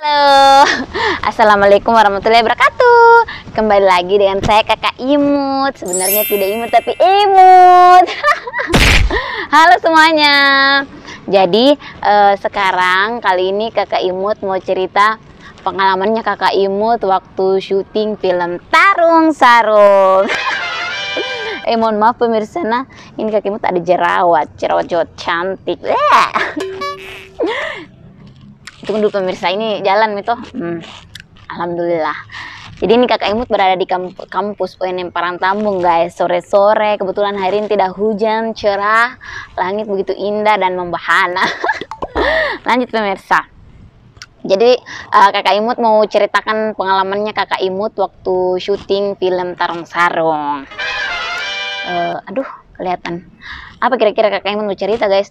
Halo, assalamualaikum warahmatullahi wabarakatuh. Kembali lagi dengan saya Kakak Imut. Sebenarnya tidak imut tapi imut. Halo semuanya. Jadi sekarang kali ini Kakak Imut mau cerita pengalamannya Kakak Imut waktu syuting film Tarung Sarung. Mohon maaf pemirsa, nah ini Kakak Imut ada jerawat cantik. Tunggu dulu pemirsa, ini jalan itu. Alhamdulillah. Jadi ini Kakak Imut berada di kampus UNM Parangtambung guys. Sore-sore, kebetulan hari ini tidak hujan, cerah, langit begitu indah dan membahana. Lanjut pemirsa. Jadi Kakak Imut mau ceritakan pengalamannya Kakak Imut waktu syuting film Tarung Sarung. Aduh, kelihatan. Apa kira-kira Kakak Imut mau cerita guys?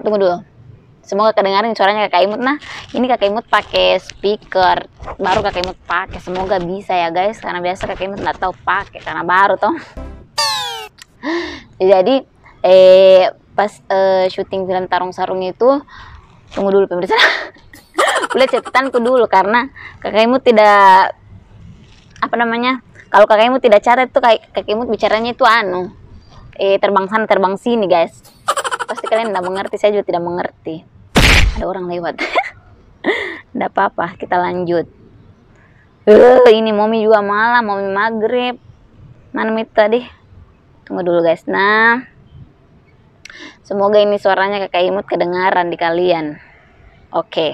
Tunggu dulu. Semoga kedengaran suaranya Kakak Imut. Nah, ini Kakak Imut pakai speaker. Baru Kakak Imut pakai. Semoga bisa ya guys, karena biasa Kakak Imut nggak tahu pakai karena baru toh. Jadi pas syuting film Tarung Sarung itu, tunggu dulu pemirsa. Boleh catatanku dulu karena Kakak Imut tidak kalau Kakak Imut tidak catat itu Kakak Imut bicaranya itu terbang sana terbang sini guys. Pasti kalian tidak mengerti, saya juga tidak mengerti. Ada orang lewat. Tidak apa-apa, kita lanjut. Ini momi juga malam, momi maghrib. Mana itu tadi? Tunggu dulu guys. Nah, semoga ini suaranya Kakak Imut kedengaran di kalian. Oke.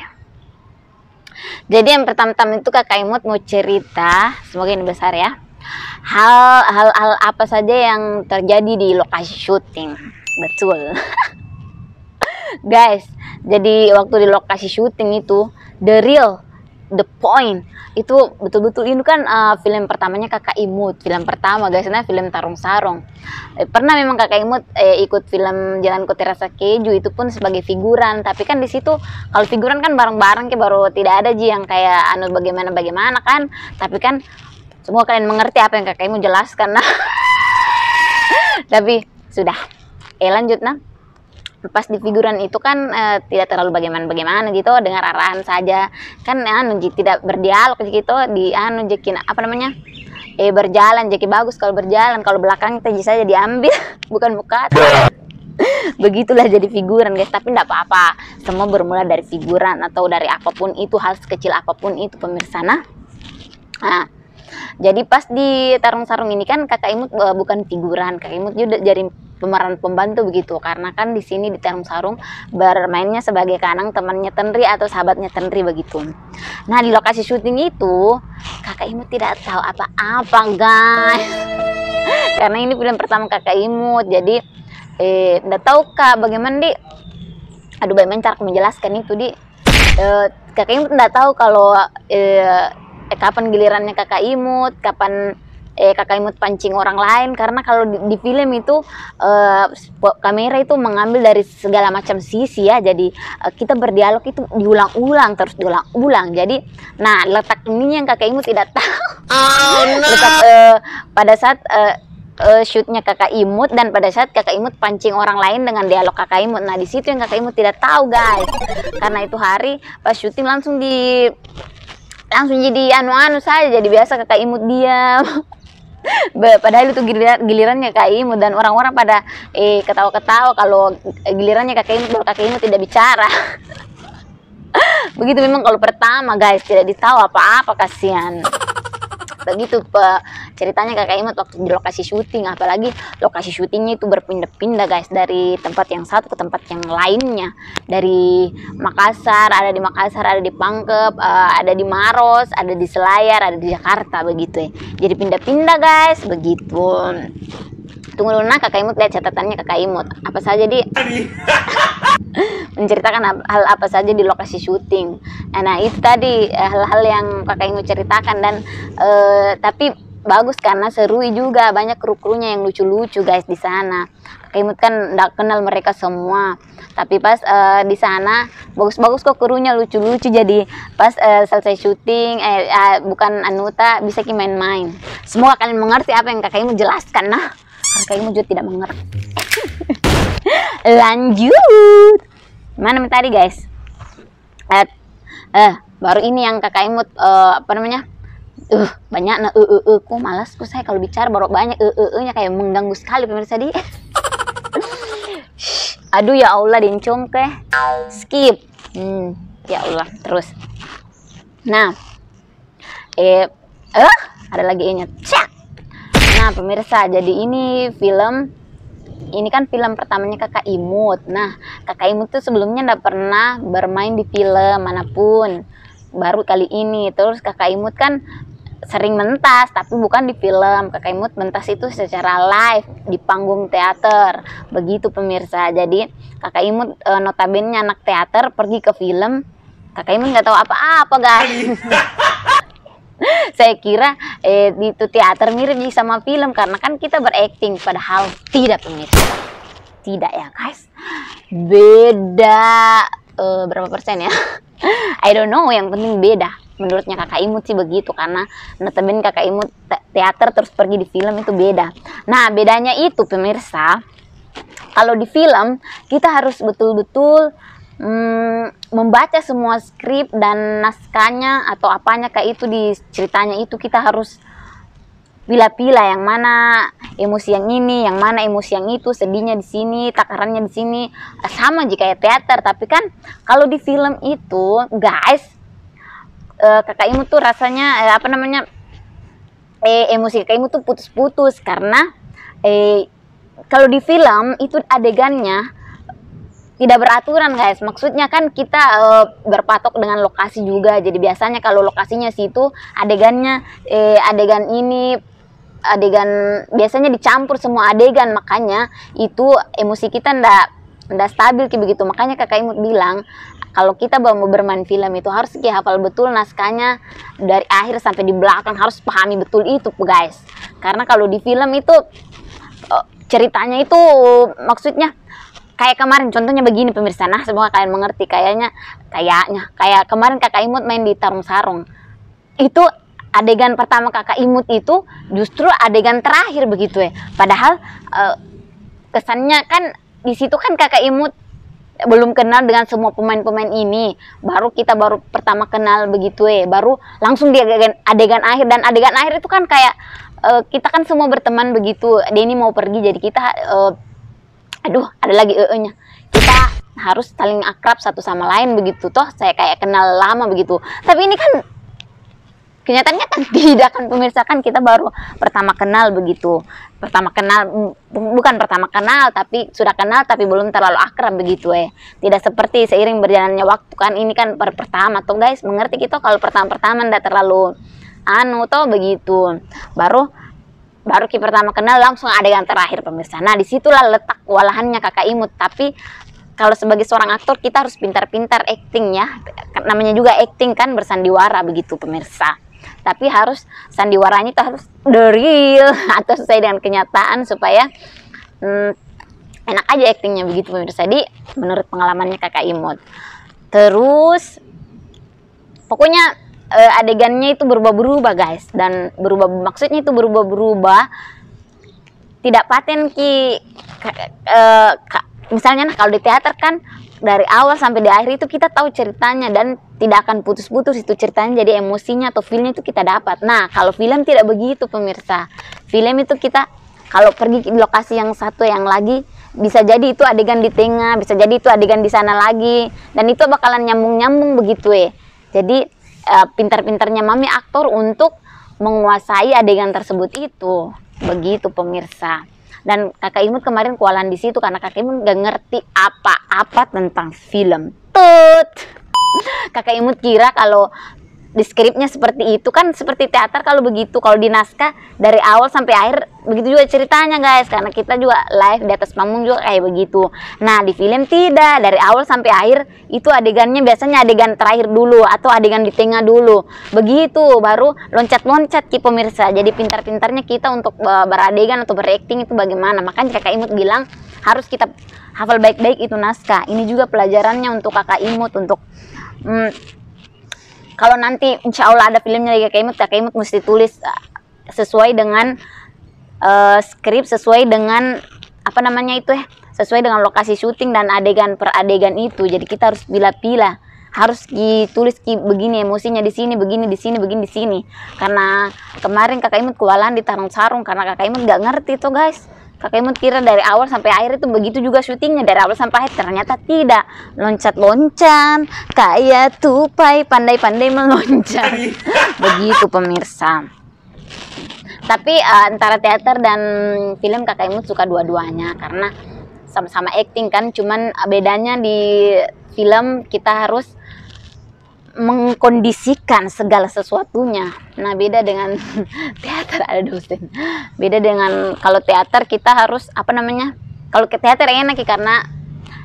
Jadi yang pertama-tama itu Kakak Imut mau cerita, semoga ini besar ya. Hal apa saja yang terjadi di lokasi syuting. Betul. Guys, jadi waktu di lokasi syuting itu the point itu betul-betul ini kan film pertamanya Kakak Imut, film pertama guys, nah film Tarung Sarung. Pernah memang Kakak Imut ikut film Jalan Kote Rasa Keju, itu pun sebagai figuran, tapi kan di situ kalau figuran kan bareng-bareng baru tidak ada yang kayak bagaimana kan, tapi kan semua kalian mengerti apa yang Kakak Imut jelaskan. Nah. Tapi sudah lanjut. Nah, pas di figuran itu kan tidak terlalu bagaimana gitu, dengar arahan saja kan, tidak berdialog gitu, berjalan jadi bagus kalau berjalan, kalau belakang kita saja diambil bukan muka. Begitulah jadi figuran guys, tapi tidak apa-apa, semua bermula dari figuran atau dari apapun itu, hal sekecil apapun itu pemirsa. Nah, jadi pas di Tarung Sarung ini kan Kakak Imut bukan figuran, Kakak Imut juga jadi pemeran pembantu begitu, karena kan di sini di Tarung Sarung bermainnya sebagai kanang temannya Tenri atau sahabatnya Tenri begitu. Nah, di lokasi syuting itu Kakak Imut tidak tahu apa-apa guys. Karena ini film pertama Kakak Imut, jadi tidak tahu Kak bagaimana bagaimana cara menjelaskan itu Kakak Imut tidak tahu kalau kapan gilirannya Kakak Imut, kapan Kakak Imut pancing orang lain, karena kalau di film itu kamera itu mengambil dari segala macam sisi ya, jadi kita berdialog itu diulang-ulang, terus diulang-ulang. Jadi nah, letak ini yang Kakak Imut tidak tahu. Letak pada saat shootnya Kakak Imut dan pada saat Kakak Imut pancing orang lain dengan dialog Kakak Imut. Nah, di situ yang Kakak Imut tidak tahu guys, karena itu hari pas syuting langsung jadi saja, jadi biasa Kakak Imut diam. Padahal itu gilirannya Kakak Imut dan orang-orang pada ketawa-ketawa kalau gilirannya Kakak Imut, baru Kakak Imut tidak bicara. Begitu memang kalau pertama guys, tidak ditahu apa-apa, kasihan. Begitu ceritanya Kakak Imut waktu di lokasi syuting, apalagi lokasi syutingnya itu berpindah-pindah guys, dari tempat yang satu ke tempat yang lainnya. Dari Makassar, ada di Makassar, ada di Pangkep, ada di Maros, ada di Selayar, ada di Jakarta begitu ya. Jadi pindah-pindah guys, begitu. Tunggu dulu, nah Kakak Imut lihat catatannya Kakak Imut. Apa saja menceritakan hal apa saja di lokasi syuting. Nah, itu tadi hal-hal yang Kakak Imut ceritakan dan tapi bagus karena seru juga, banyak kru-krunya yang lucu-lucu guys di sana. Kakak Imut kan nggak kenal mereka semua, tapi pas di sana bagus-bagus kok krunya, lucu-lucu. Jadi pas selesai syuting bukan bisa main-main. Semoga kalian mengerti apa yang Kakak Imut jelaskan. Nah, Kakak Imut juga tidak mengerti. Lanjut. Mana tadi guys? Baru ini yang kakak imut apa namanya, banyak nah kok malas kok saya kalau bicara baru banyak nya kayak mengganggu sekali pemirsa di. Aduh ya Allah, dincung ke skip. Ya Allah, terus. Nah, ada lagi nya. Nah, pemirsa, jadi ini film, ini kan film pertamanya kakak imut. Nah, kakak imut tuh sebelumnya nggak pernah bermain di film manapun, baru kali ini. Terus kakak imut kan sering mentas, tapi bukan di film. Kakak imut mentas itu secara live di panggung teater, begitu pemirsa. Jadi kakak imut notabene anak teater pergi ke film, kakak imut nggak tahu apa-apa guys. Saya kira itu teater mirip sama film karena kan kita berakting, padahal tidak pemirsa, tidak ya guys, beda berapa persen ya. I don't know, yang penting beda. Menurutnya kakak imut sih begitu, karena notabene kakak imut teater terus pergi di film itu beda. Nah, bedanya itu pemirsa, kalau di film kita harus betul-betul membaca semua skrip dan naskahnya atau apanya kayak itu di ceritanya itu, kita harus pilih-pilih yang mana emosi yang ini, yang mana emosi yang itu, sedihnya di sini, takarannya di sini, sama jika ya teater. Tapi kan kalau di film itu guys, kakak imut tuh rasanya apa namanya, emosi kakak imut tuh putus-putus karena kalau di film itu adegannya tidak beraturan guys. Maksudnya kan kita berpatok dengan lokasi juga. Jadi biasanya kalau lokasinya situ, adegannya adegan ini, adegan biasanya dicampur semua adegan, makanya itu emosi kita ndak stabil kayak begitu. Makanya kakak imut bilang kalau kita mau bermain film itu harus kayak hafal betul naskahnya dari akhir sampai di belakang, harus pahami betul itu guys. Karena kalau di film itu ceritanya itu maksudnya kayak kemarin contohnya begini pemirsa. Nah, semoga kalian mengerti. Kayaknya kayak kemarin kakak imut main di Tarung Sarung. Itu adegan pertama kakak imut itu justru adegan terakhir begitu ya. Padahal kesannya kan di situ kan kakak imut belum kenal dengan semua pemain-pemain ini. Kita baru pertama kenal begitu ya. Baru langsung di adegan akhir, dan adegan akhir itu kan kayak kita kan semua berteman begitu. Denny mau pergi, jadi kita ada lagi nya. Kita harus saling akrab satu sama lain begitu. Toh saya kayak kenal lama begitu. Tapi ini kan kenyataannya kan tidak kan pemirsa, kan kita baru pertama kenal begitu. Bukan pertama kenal, tapi sudah kenal tapi belum terlalu akrab begitu ya. Tidak seperti seiring berjalannya waktu kan, ini kan pertama tuh guys, mengerti kita kalau pertama-pertama ndak terlalu toh begitu. Baru kita pertama kenal langsung adegan terakhir pemirsa. Nah, disitulah letak kewalahannya kakak imut. Tapi kalau sebagai seorang aktor kita harus pintar-pintar acting ya. Namanya juga acting kan, bersandiwara begitu pemirsa. Tapi harus sandiwaranya itu harus the real atau sesuai dengan kenyataan supaya enak aja actingnya begitu pemirsa. Jadi menurut pengalamannya kakak imut. Terus pokoknya adegannya itu berubah-berubah guys, dan maksudnya itu berubah-berubah tidak paten misalnya kalau di teater kan dari awal sampai di akhir itu kita tahu ceritanya dan tidak akan putus-putus itu ceritanya, jadi emosinya atau feelnya itu kita dapat. Nah, kalau film tidak begitu pemirsa. Film itu kita kalau pergi ke lokasi yang satu yang lagi, bisa jadi itu adegan di tengah, bisa jadi itu adegan di sana lagi, dan itu bakalan nyambung-nyambung begitu ya. Jadi pintar-pintarnya mami aktor untuk menguasai adegan tersebut itu begitu pemirsa. Dan kakak imut kemarin kewalahan di situ karena kakak imut gak ngerti apa-apa tentang film. Kakak imut kira kalau di skripnya seperti itu kan, seperti teater kalau begitu. Kalau di naskah dari awal sampai akhir begitu juga ceritanya guys, karena kita juga live di atas panggung juga kayak begitu. Nah, di film tidak, dari awal sampai akhir itu adegannya biasanya adegan terakhir dulu atau adegan di tengah dulu begitu, baru loncat-loncat ki pemirsa. Jadi pintar-pintarnya kita untuk beradegan atau berakting itu bagaimana. Makanya kakak imut bilang harus kita hafal baik-baik itu naskah. Ini juga pelajarannya untuk kakak imut, untuk kalau nanti insya Allah ada filmnya lagi kakak imut mesti tulis sesuai dengan skrip, sesuai dengan apa namanya itu sesuai dengan lokasi syuting dan adegan per adegan itu. Jadi kita harus pilih-pilih harus ditulis begini emosinya di sini, begini di sini, begini di sini. Karena kemarin Kakak Imut kewalahan di Tarung Sarung karena Kakak Imut gak ngerti tuh guys. Kakak Imut kira dari awal sampai akhir itu begitu juga syutingnya, dari awal sampai akhir, ternyata tidak. Loncat-loncat kayak tupai, pandai-pandai meloncat. Begitu pemirsa. Tapi antara teater dan film Kakak Imut suka dua-duanya karena sama-sama acting kan, cuman bedanya di film kita harus mengkondisikan segala sesuatunya. Nah, beda dengan teater, ada dosen. Beda dengan kalau teater kita harus apa namanya? Kalau ke teater enak karena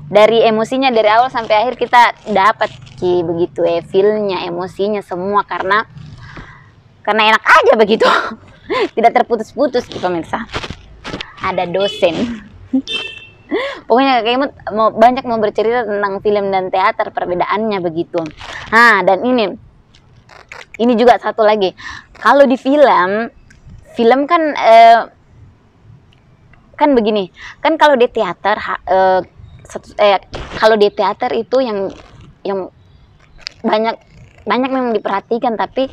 dari emosinya dari awal sampai akhir kita dapat begitu feel-nya, emosinya semua karena enak aja begitu. Tidak terputus-putus pemirsa. Ada dosen. Pokoknya Kakak Imut banyak mau bercerita tentang film dan teater, perbedaannya begitu. Nah, dan ini juga satu lagi. Kalau di film kan kan begini. Kan kalau di teater kalau di teater itu yang banyak memang diperhatikan, tapi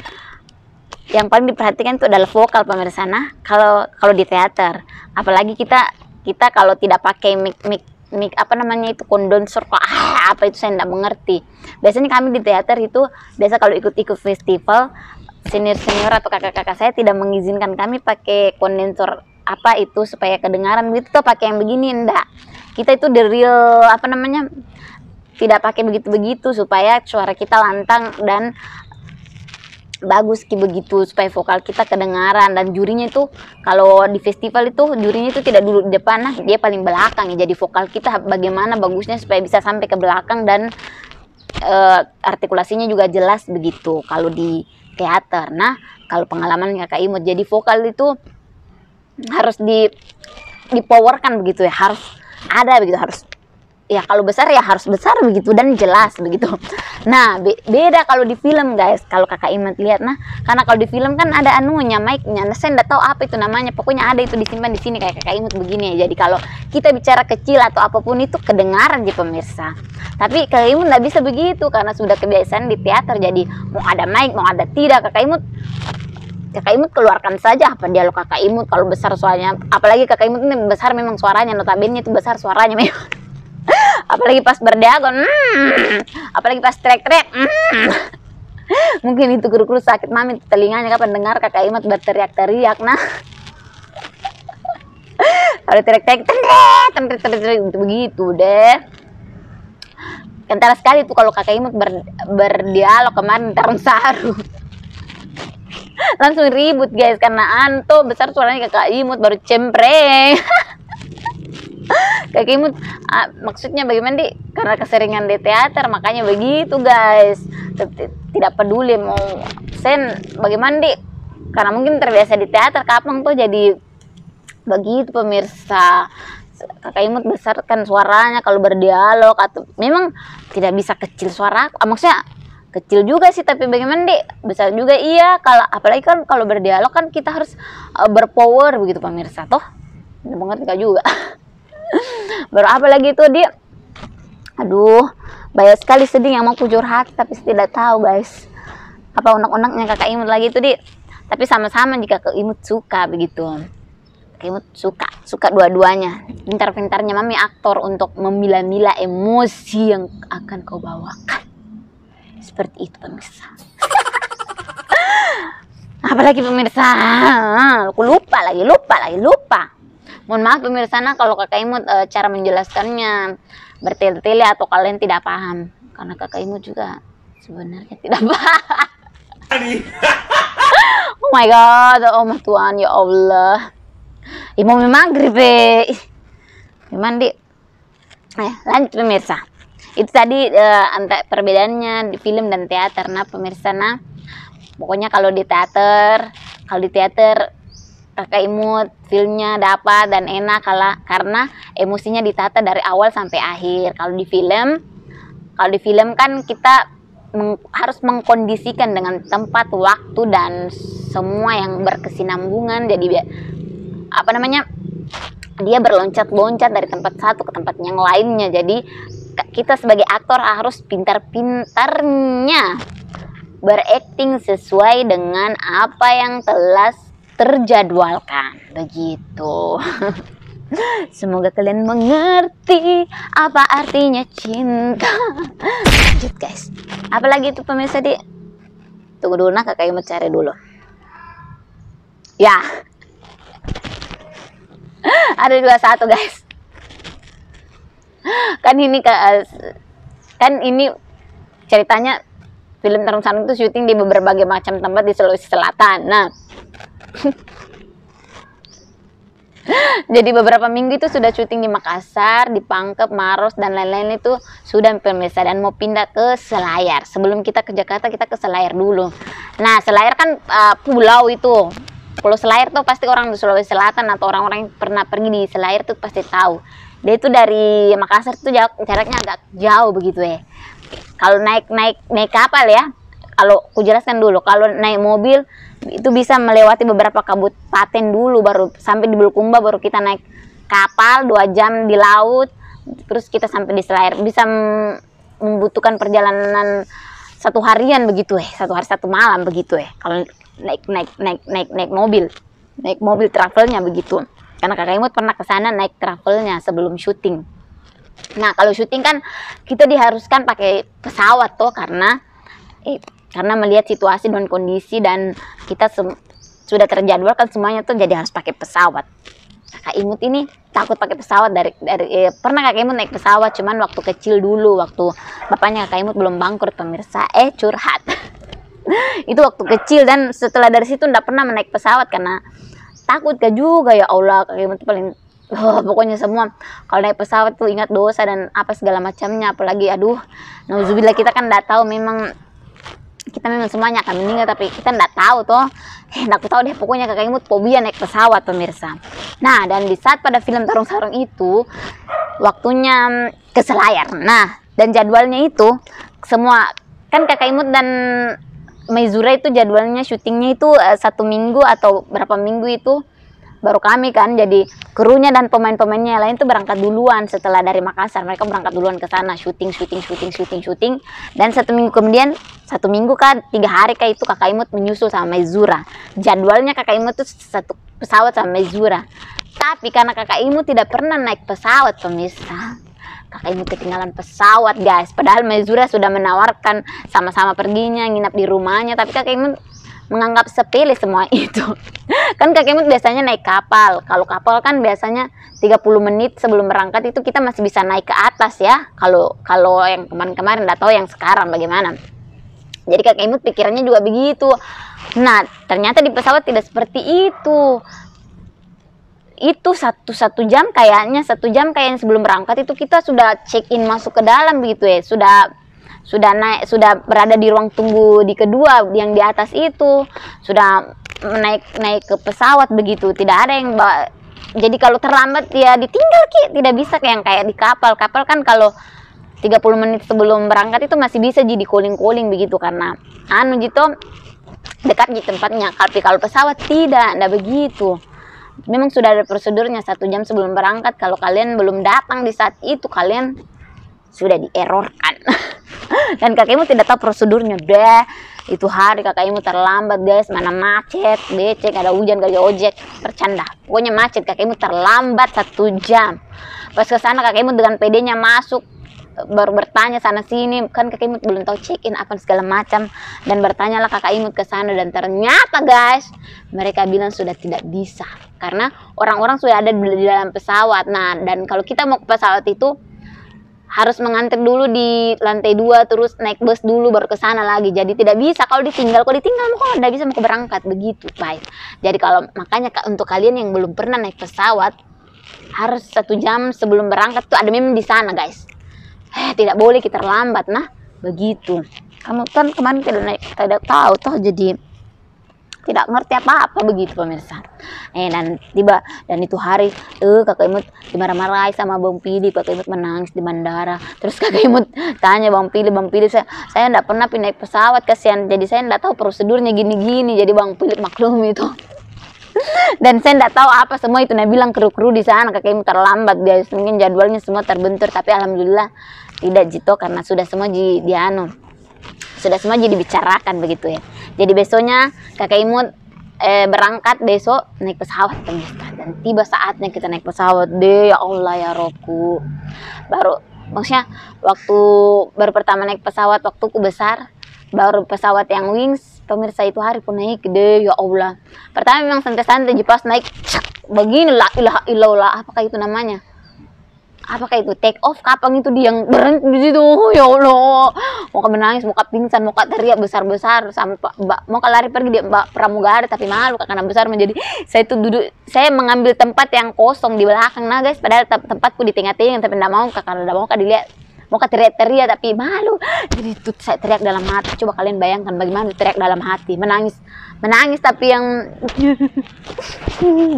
yang paling diperhatikan itu adalah vokal pemirsa. Nah, kalau di teater, apalagi kita kalau tidak pakai mic apa namanya itu kondensor apa itu saya tidak mengerti. Biasanya kami di teater itu biasa kalau ikut festival, senior atau kakak-kakak saya tidak mengizinkan kami pakai kondensor apa itu supaya kedengaran gitu tuh, pakai yang begini enggak. Kita itu the real apa namanya tidak pakai begitu supaya suara kita lantang dan bagus begitu, supaya vokal kita kedengaran. Dan jurinya itu kalau di festival itu jurinya itu tidak duduk di depan, nah dia paling belakang ya. Jadi vokal kita bagaimana bagusnya supaya bisa sampai ke belakang dan artikulasinya juga jelas begitu kalau di teater. Nah, kalau pengalaman Kakak Imut jadi vokal itu harus dipowerkan begitu ya, harus ada begitu, harus ya kalau besar ya harus besar begitu dan jelas begitu. Nah, beda kalau di film guys. Kalau Kakak Imut lihat, nah karena kalau di film kan ada anunya, mic-nya. Nah, saya enggak tahu apa itu namanya. Pokoknya ada itu disimpan di sini kayak Kakak Imut begini ya. Jadi kalau kita bicara kecil atau apapun itu kedengaran di pemirsa. Tapi Kakak Imut enggak bisa begitu karena sudah kebiasaan di teater. Jadi mau ada mic, mau ada tidak, Kakak Imut keluarkan saja apa dialog Kakak Imut. Kalau besar suaranya, apalagi Kakak Imut ini besar memang suaranya, notabene itu besar suaranya memang. Apalagi pas berdiagon, apalagi pas trek-trek, mungkin itu kuru-kuru sakit mami telinganya kapan dengar Kakak Imut berteriak-teriak. Nah, kalau trek-trek begitu deh. Kentara sekali tuh kalau Kakak Imut berdialog kemarin Tarung Sarung. Langsung ribut guys karena anto besar suaranya Kakak Imut baru cempreng. Kakak Imut maksudnya bagaimana di karena keseringan di teater makanya begitu guys. Tidak peduli mau sen bagaimana di karena mungkin terbiasa di teater kapang tuh jadi begitu pemirsa. Kakak Imut besarkan suaranya kalau berdialog atau memang tidak bisa kecil suara, maksudnya kecil juga sih, tapi bagaimana di besar juga iya. Kalau apalagi kan kalau berdialog kan kita harus berpower begitu pemirsa toh. Banget enggak juga. Baru apa lagi itu dia, aduh banyak sekali sedih yang mau kujur hati tapi saya tidak tahu guys apa unek-uneknya Kakak Imut lagi itu di. Tapi sama-sama jika Kakak Imut suka begitu, Kakak Imut suka dua-duanya. Pintar-pintarnya mami aktor untuk memilah-milah emosi yang akan kau bawakan, seperti itu pemirsa. Apalagi pemirsa, aku lupa lagi. Mohon maaf pemirsa, nah kalau Kakak Imut cara menjelaskannya bertele-tele atau kalian tidak paham, karena Kakak Imut juga sebenarnya tidak paham. Oh my god, oh my Tuhan ya Allah. Mau maghrib gimana di? Lanjut pemirsa. Itu tadi antara perbedaannya di film dan teater. Nah pemirsa, nah pokoknya kalau di teater Kakak Imut filmnya dapat dan enak karena emosinya ditata dari awal sampai akhir. Kalau di film kan kita harus mengkondisikan dengan tempat, waktu dan semua yang berkesinambungan. Jadi apa namanya, dia berloncat-loncat dari tempat satu ke tempat yang lainnya. Jadi kita sebagai aktor harus pintar-pintarnya berakting sesuai dengan apa yang telah terjadwalkan begitu. Semoga kalian mengerti apa artinya cinta. Lanjut guys, apalagi itu pemirsa di tunggu dulu, nah kakak mau cari dulu ya. Ada 21 guys. Kan ini ceritanya film Tarung Sarung itu syuting di berbagai macam tempat di Sulawesi Selatan. Nah, jadi beberapa minggu itu sudah syuting di Makassar, di Pangkep, Maros dan lain-lain itu sudah pemirsa, dan mau pindah ke Selayar. Sebelum kita ke Jakarta, kita ke Selayar dulu. Nah, Selayar kan pulau itu. Pulau Selayar tuh pasti orang di Sulawesi Selatan atau orang-orang yang pernah pergi di Selayar tuh pasti tahu. Dia itu dari Makassar tuh jaraknya agak jauh begitu ya. Kalau naik kapal ya, kalau aku jelaskan dulu, kalau naik mobil itu bisa melewati beberapa kabupaten dulu baru sampai di Bulukumba, baru kita naik kapal 2 jam di laut, terus kita sampai di Selayar. Bisa membutuhkan perjalanan 1 harian begitu ya, 1 hari 1 malam begitu ya. Kalau naik mobil travelnya begitu. Karena kakak Imut pernah ke sana naik travelnya sebelum syuting. Nah, kalau syuting kan kita diharuskan pakai pesawat tuh karena melihat situasi dan kondisi, dan kita sudah terjadwalkan semuanya tuh, jadi harus pakai pesawat. Kakak Imut ini takut pakai pesawat pernah kakak Imut naik pesawat, cuman waktu kecil dulu, waktu bapaknya kakak Imut belum bangkrut pemirsa. Curhat. Itu waktu kecil, dan setelah dari situ nggak pernah menaik pesawat karena takut juga. Ya Allah, kakak Imut paling pokoknya semua kalau naik pesawat tuh ingat dosa dan apa segala macamnya. Apalagi nauzubillah, kita kan nggak tahu, memang kita memang semuanya akan meninggal, tapi kita nggak tahu toh. Nggak tahu deh, pokoknya kakak Imut fobia naik pesawat pemirsa. Nah, dan di saat pada film Tarung Sarung itu waktunya ke Selayar. Nah, dan jadwalnya itu semua kan kakak Imut dan Maizura itu jadwalnya syutingnya itu 1 minggu atau berapa minggu itu baru kami kan. Jadi krunya dan pemain-pemainnya lain tuh berangkat duluan setelah dari Makassar. Mereka berangkat duluan ke sana syuting, dan 1 minggu kemudian, 1 minggu kan 3 hari kayak itu kakak Imut menyusul sama Maizura. Jadwalnya kakak Imut tuh 1 pesawat sama Maizura, tapi karena kakak Imut tidak pernah naik pesawat pemirsa, kakak Imut ketinggalan pesawat guys. Padahal Maizura sudah menawarkan sama-sama perginya, nginap di rumahnya, tapi kakak Imut menganggap sepele semua itu. Kan kakak Imut biasanya naik kapal. Kalau kapal kan biasanya 30 menit sebelum berangkat itu kita masih bisa naik ke atas ya. Kalau yang kemarin-kemarin, nggak tahu yang sekarang bagaimana. Jadi kakak Imut pikirannya juga begitu. Nah, ternyata di pesawat tidak seperti itu. Itu satu jam kayaknya sebelum berangkat itu kita sudah check in masuk ke dalam begitu ya. Sudah berada di ruang tunggu di kedua yang di atas itu, sudah naik ke pesawat begitu. Tidak ada yang jadi kalau terlambat ya ditinggal tidak bisa kayak di kapal kan kalau 30 menit sebelum berangkat itu masih bisa jadi calling begitu, karena gitu dekat di tempatnya. Tapi kalau pesawat tidak begitu. Memang sudah ada prosedurnya 1 jam sebelum berangkat. Kalau kalian belum datang di saat itu, kalian sudah dierorkan. Dan kakak Imut tidak tahu prosedurnya deh. Itu hari kakak Imut terlambat guys, mana macet, becek, ada hujan, gak ada ojek, bercanda. Pokoknya macet, kakak Imut terlambat 1 jam. Pas ke sana kakak Imut dengan PD-nya masuk, baru bertanya sana sini, kan kakak Imut belum tahu check in apa segala macam, dan bertanyalah kakak Imut ke sana, dan ternyata guys mereka bilang sudah tidak bisa karena orang-orang sudah ada di dalam pesawat. Nah, dan kalau kita mau ke pesawat itu harus mengantri dulu di lantai 2, terus naik bus dulu baru ke sana lagi. Jadi tidak bisa kalau ditinggal mau tidak bisa mau berangkat begitu guys. Jadi kalau makanya untuk kalian yang belum pernah naik pesawat harus 1 jam sebelum berangkat tuh ada memang di sana guys. Tidak boleh kita terlambat. Nah begitu. Kamu kan kemarin tidak tahu toh, jadi tidak ngerti apa-apa begitu pemirsa. Dan itu hari kakak Imut dimarah-marahi sama Bang Pili. Kakak Imut menangis di bandara. Terus kakak Imut tanya Bang Pili, saya tidak pernah naik pesawat, kasihan, jadi saya tidak tahu prosedurnya gini-gini. Jadi Bang Pili maklum itu. Dan saya tidak tahu apa semua itu. Nah bilang kru-kru di sana kakak Imut terlambat, dia mungkin jadwalnya semua terbentur, tapi alhamdulillah tidak jito karena sudah semua sudah semua jadi dibicarakan begitu ya. Jadi besoknya kakak Imut berangkat besok naik pesawat pemirsa, dan tiba saatnya kita naik pesawat deh. Ya Allah ya Robku, maksudnya waktu baru pertama naik pesawat waktuku besar, baru pesawat yang wings pemirsa itu hari pun naik deh. Ya Allah, pertama memang santai-santai, pas naik begini la ilaha illallah, apakah itu namanya, apakah itu take off, kapan itu dia yang berhenti di situ. Ya Allah, mau menangis, mau pingsan, mau teriak besar-besar sampai mau lari pergi dia mbak pramugari, tapi malu karena besar menjadi saya itu duduk, saya mengambil tempat yang kosong di belakang nah guys, padahal tempatku di tengah-tengah, tapi tidak mau karena tidak mau dilihat, mau teriak-teriak tapi malu. Jadi itu saya teriak dalam hati. Coba kalian bayangkan bagaimana teriak dalam hati, menangis tapi yang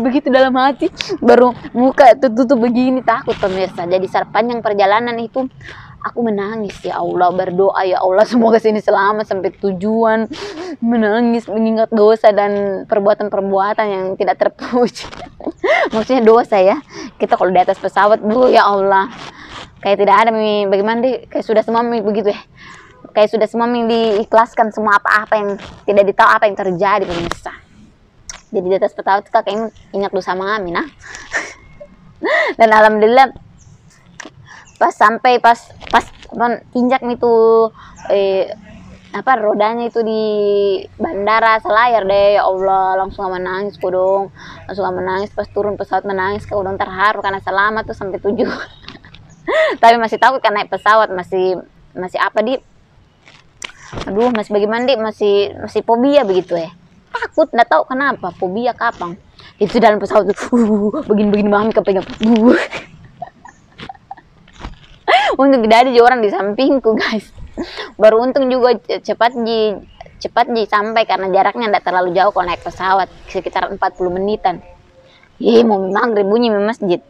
begitu dalam hati, baru muka tutup begini, takut pemirsa. Jadi sepanjang perjalanan itu aku menangis, ya Allah, berdoa ya Allah semoga sini selamat sampai tujuan, menangis mengingat dosa dan perbuatan-perbuatan yang tidak terpuji. Maksudnya dosa ya, kita kalau di atas pesawat ya Allah, kayak tidak ada bagaimana deh, kayak sudah semua begitu ya, kayak sudah semua diikhlaskan semua apa-apa yang tidak ditahu apa yang terjadi pemirsa. Jadi di atas pesawat kakak ingat dosa mami nah. Dan alhamdulillah pas injak itu rodanya itu di bandara Selayar deh. Ya Allah, langsung menangis kodong, langsung menangis pas turun pesawat, menangis kodong terharu karena selamat tuh sampai tujuan. Tapi masih takut kan naik pesawat, masih masih bagaimana deh, masih fobia begitu ya, takut, nggak tahu kenapa fobia kapan itu dalam pesawat begini mami kepegang. Untung tidak ada orang di sampingku guys, baru untung juga cepat sampai karena jaraknya tidak terlalu jauh kalau naik pesawat, sekitar 40 menitan. Mau maghrib bunyi masjid.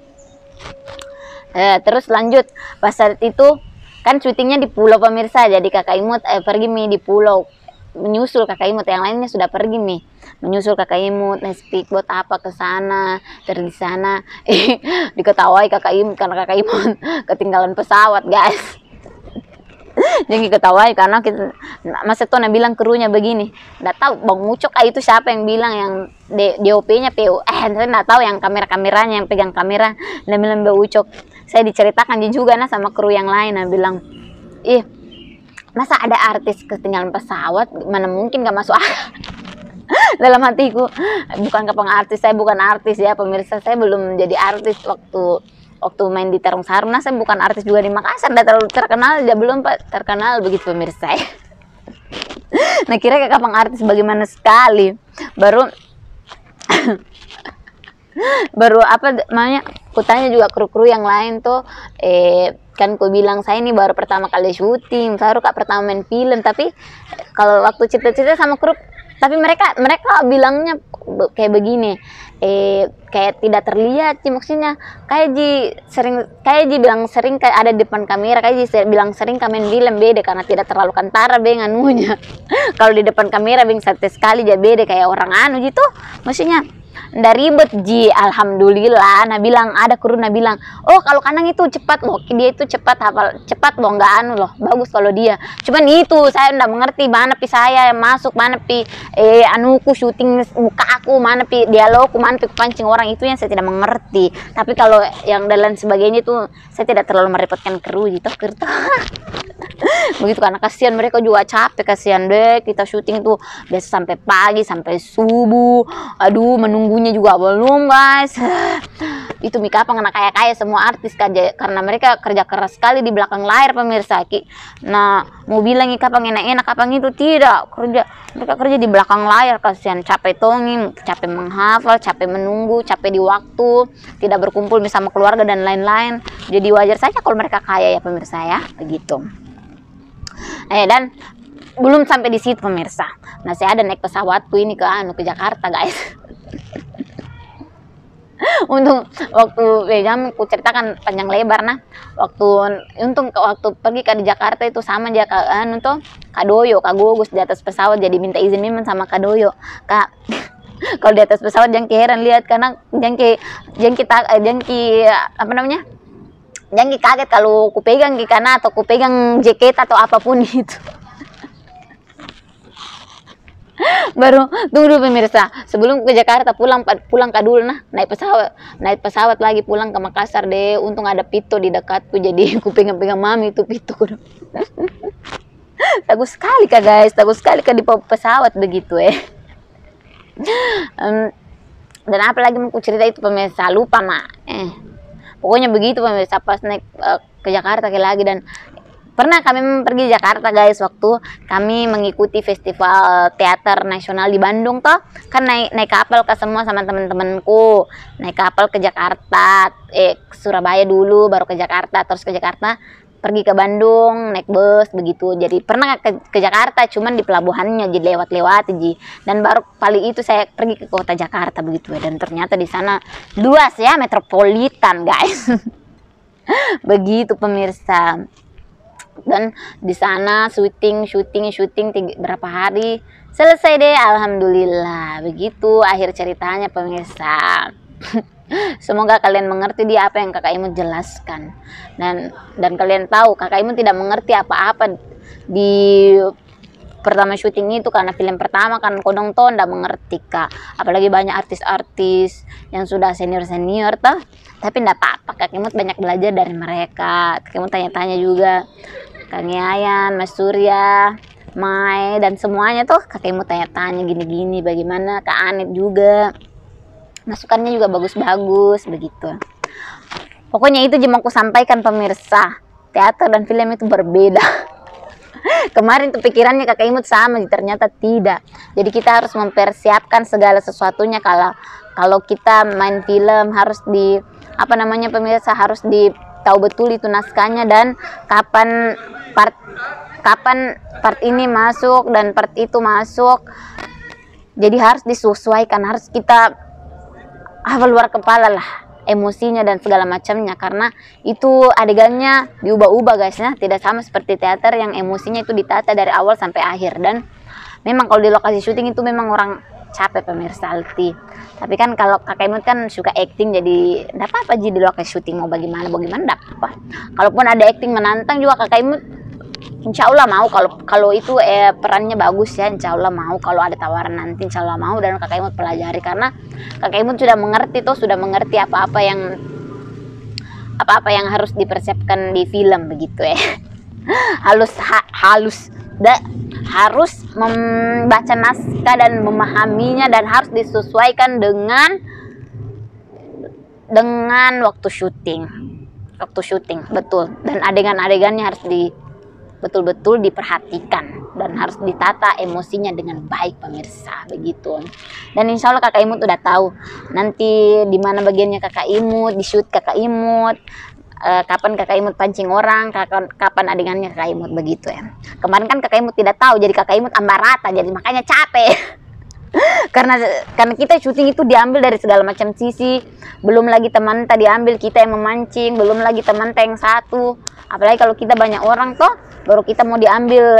Terus lanjut pas saat itu kan syutingnya di pulau pemirsa, jadi kakak Imut pergi di pulau menyusul kakak Imut, yang lainnya sudah pergi menyusul kakak Imut naik speedboat apa ke sana. Terus di sana diketawai kakak Imut karena kakak Imut ketinggalan pesawat guys. Jadi ketawai karena kita Mas Setona bilang krunya begini, nggak tahu Bang Ucok itu siapa yang bilang, yang DOP-nya PO saya nggak tahu, yang kameranya yang pegang kamera, dan bilang Bang Ucok, saya diceritakan juga sama kru yang lain, bilang masa ada artis ketinggalan pesawat, mana mungkin nggak masuk akal. Dalam hatiku, bukan artis, saya bukan artis ya pemirsa, saya belum jadi artis waktu main di Tarung Sarung. Nah saya bukan artis juga di Makassar, udah terlalu terkenal, dia belum terkenal begitu pemirsa ya. Nah kira kapan artis bagaimana sekali, baru apa namanya, kutanya juga kru-kru yang lain tuh kan ku bilang saya ini baru pertama kali syuting, baru pertama main film, tapi kalau waktu cerita-cerita sama kru, tapi mereka bilangnya kayak begini, kayak tidak terlihat sih, maksudnya kayak bilang sering kayak ada di depan kamera, kayak bilang sering kami film beda karena tidak terlalu kantara nganunya. Kalau di depan kamera santai sekali jadi beda kayak orang gitu, maksudnya ndak ribet alhamdulillah. Ada kru bilang, oh kalau Kanang itu cepat loh, dia itu cepat loh, nggak loh, bagus kalau dia. Cuman itu saya ndak mengerti mana saya masuk, mana anuku syuting muka aku, mana dialogku, mana pancing orang, itu yang saya tidak mengerti. Tapi kalau yang dan sebagainya itu saya tidak terlalu merepotkan kru gitu. Begitu karena kasihan mereka juga capek, kasihan deh kita syuting tuh biasa sampai pagi sampai subuh, aduh menunggunya juga belum guys. Itu kapan anak kaya semua artis karena mereka kerja keras sekali di belakang layar pemirsa. Nah mau bilang kapan enak-enak kapan itu tidak, mereka kerja di belakang layar, kasihan, capek tonging, capek menghafal, capek menunggu, capek di waktu, tidak berkumpul bersama keluarga dan lain-lain. Jadi wajar saja kalau mereka kaya ya pemirsa ya, begitu. Dan belum sampai di situ pemirsa. Nah saya ada naik pesawatku ini ke Jakarta guys. Untung waktu jam ku ceritakan panjang lebar, waktu pergi ke Jakarta itu sama aja Kak Doyo, Kak Gugus di atas pesawat, jadi minta izin memang sama Kak Doyo, Kak Kalau di atas pesawat jangan heran lihat, karena jangki apa namanya, jangan kaget kalau kupegang di kanan atau kupegang jaket atau apapun itu. Baru tunggu dulu pemirsa, sebelum ke Jakarta pulang ke dulu nah, naik pesawat lagi pulang ke Makassar deh. Untung ada Pito di dekatku, jadi ku pegang-pegang mami itu Pito. Takut sekali kak guys, takut sekali kak di pesawat begitu Dan apalagi mau ku cerita itu pemirsa, lupa mak. Pokoknya begitu pemirsa, pas naik ke Jakarta lagi. Dan pernah kami pergi Jakarta guys, waktu kami mengikuti festival teater nasional di Bandung toh. Kan naik kapal ke semua sama teman-temanku, naik kapal ke Jakarta, Surabaya dulu baru ke Jakarta, terus ke Jakarta pergi ke Bandung naik bus begitu. Jadi pernah ke Jakarta cuman di pelabuhannya, jadi lewat dan baru kali itu saya pergi ke kota Jakarta begitu dan ternyata di sana luas ya, metropolitan guys. Begitu pemirsa. Dan di sana syuting berapa hari selesai deh, alhamdulillah. Begitu akhir ceritanya pemirsa. Semoga kalian mengerti dia apa yang kakak Imut jelaskan, dan kalian tahu kakak Imut tidak mengerti apa-apa di pertama syuting itu, karena film pertama kan kodong tuh ndak mengerti kak, apalagi banyak artis-artis yang sudah senior toh. Tapi ndak apa-apa, kakak Imut banyak belajar dari mereka. Kakak Imut tanya-tanya juga Kang Yayan, Mas Surya, Mai, dan semuanya tuh kakak Imut tanya-tanya gini-gini, bagaimana Kak Anit juga, masukannya juga bagus-bagus begitu. Pokoknya itu cuma aku sampaikan pemirsa, teater dan film itu berbeda. Kemarin tuh pikirannya kakak Imut sama, ternyata tidak. Jadi kita harus mempersiapkan segala sesuatunya. Kalau kita main film harus di apa namanya pemirsa, harus tahu betul itu naskahnya dan kapan part ini masuk dan part itu masuk. Jadi harus disesuaikan, harus kita luar kepala lah emosinya dan segala macamnya, karena itu adegannya diubah-ubah guys ya, tidak sama seperti teater yang emosinya itu ditata dari awal sampai akhir. Dan memang kalau di lokasi syuting itu memang orang capek pemirsa Alti. Tapi kan kalau kakak Imut kan suka acting, jadi enggak apa-apa di lokasi syuting mau bagaimana enggak apa-apa. Kalaupun ada acting menantang juga kakak Imut insya Allah mau, kalau itu perannya bagus ya, insya Allah mau. Kalau ada tawaran nanti insya Allah mau, dan kakak Imut pelajari, karena kakak Imut sudah mengerti apa-apa yang harus dipersiapkan di film begitu ya. Harus membaca naskah dan memahaminya, dan harus disesuaikan dengan waktu syuting betul, dan adegan-adegannya harus betul-betul diperhatikan dan harus ditata emosinya dengan baik pemirsa begitu. Dan insya Allah kakak Imut udah tahu nanti di mana bagiannya kakak Imut, di shoot kakak Imut, kapan kakak Imut pancing orang, kapan adegannya kakak Imut begitu ya. Kemarin kan kakak Imut tidak tahu, jadi kakak Imut ambarata, jadi makanya capek. karena kita syuting itu diambil dari segala macam sisi, belum lagi teman tadi diambil, kita yang memancing, belum lagi teman yang satu, apalagi kalau kita banyak orang toh, baru kita mau diambil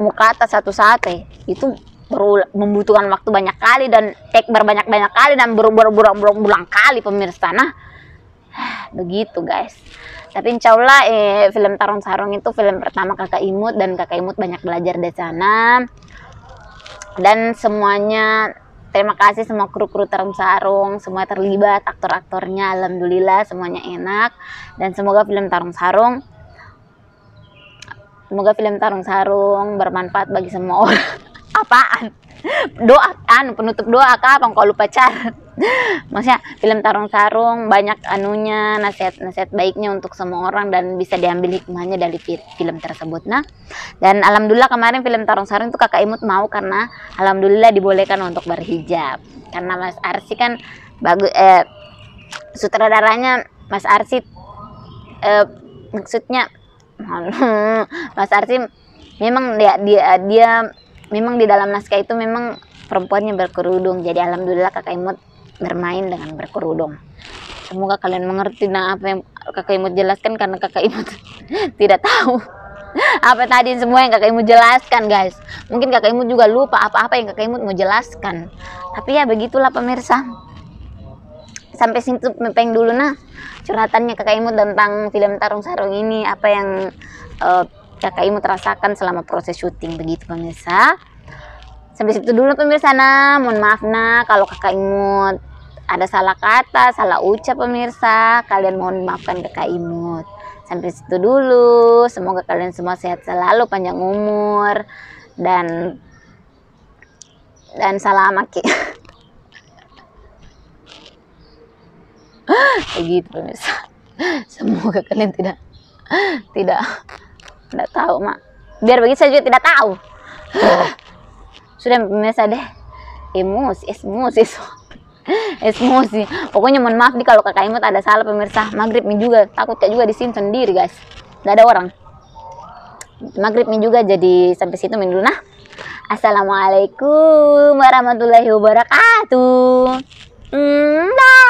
muka atas satu-satu, itu membutuhkan waktu banyak kali dan take berbanyak kali dan berulang kali pemirsa. Nah begitu guys. Tapi insya Allah film Tarung Sarung itu film pertama kakak Imut, dan kakak Imut banyak belajar di sana. Dan semuanya terima kasih semua kru-kru Tarung Sarung, semua terlibat, aktor-aktornya alhamdulillah semuanya enak. Dan semoga film Tarung Sarung bermanfaat bagi semua orang. Apaan? Doa penutup doa kapan kalau pacar. Maksudnya film Tarung Sarung banyak anunya, nasihat baiknya untuk semua orang, dan bisa diambil hikmahnya dari film tersebut. Nah, dan alhamdulillah kemarin film Tarung Sarung itu kakak Imut mau, karena alhamdulillah dibolehkan untuk berhijab. Karena Mas Arsi kan bagus, sutradaranya Mas Arsi, maksudnya Mas Arsi memang dia memang di dalam naskah itu memang perempuannya berkerudung, jadi alhamdulillah kakak Imut bermain dengan berkerudung. Semoga kalian mengerti apa yang kakak Imut jelaskan, karena kakak Imut tidak tahu Apa tadi semua yang kakak Imut jelaskan, guys. Mungkin kakak Imut juga lupa apa-apa yang kakak Imut mau jelaskan. Tapi ya begitulah pemirsa. Sampai situ mepeng dulu nah curhatannya kakak Imut tentang film Tarung Sarung ini. Apa yang kakak Imut rasakan selama proses syuting, begitu pemirsa. Sampai situ dulu pemirsa nah. Mohon maaf nah kalau kakak Imut ada salah kata, salah ucap pemirsa. Kalian mohon maafkan kakak Imut. Sampai situ dulu. Semoga kalian semua sehat selalu, panjang umur dan selamat. Begitu pemirsa. Semoga kalian tidak tahu mak. Biar begitu saya juga tidak tahu. Sudah pemirsa deh. Emosi. Pokoknya mohon maaf nih kalau kakak Imut ada salah pemirsa. Maghrib nih juga, takut kayak juga di sini sendiri guys. Gak ada orang. Maghrib nih juga, jadi sampai situ dulu nah. Assalamualaikum warahmatullahi wabarakatuh. Dah.